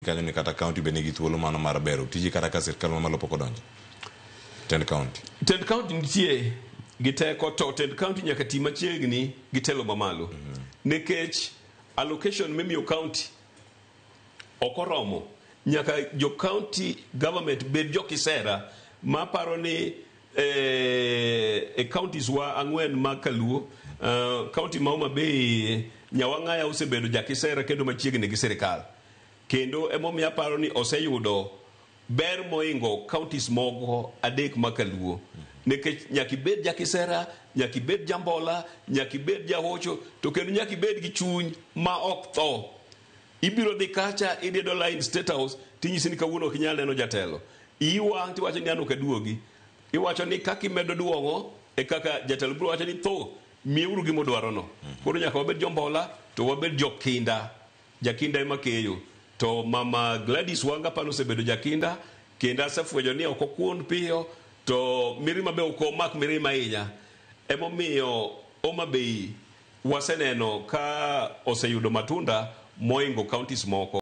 Kanyo ni kata county benigi thuolo mano mar bero tiji kata ka sirkal mamalo pok odonjo. Tend county nitie giteko to Tend county nyaka ti machiegni gitelo mamalo. Nekech allocation mimiyo county okoromo. Nyaka jo county government bed jo kisera ma paro ni counties wa ang'wen mag Kaluo, county ma Homa Bay, Nyawang'aya osebedo ja kisera kendo machiegni gi sirkal. Kendo emomiyo aparo ni oseyudo ber moingo counties mogo adek ma Kaluo. Nekech nyaki bed ja kisera, nyaki bed jambola, nyaki bed jahocho, to kendo nyaki bed gi chuny ma ok tho. Ibiro dhi kacha idiedo line State House tinyisi ni kawuono ok inyal neno jatelo. Iwang' tiwacho ni an ok aduogi. Iwacho ni kaka imedo duong'o e kaka jatelo biro wacho ni tho miuru gima dwaro no. Koro nyaka wabed jombola to wabed jokinda. Jakinda ema keyo. To mama Gladys Wanga pano osebedo jakinda kendo asefwenyo ni ok okuon piyo to mirima be ok omak mirima ahinya. Emomiyo Homa Bay waseneno ka oseyudo matunda moingo counties moko.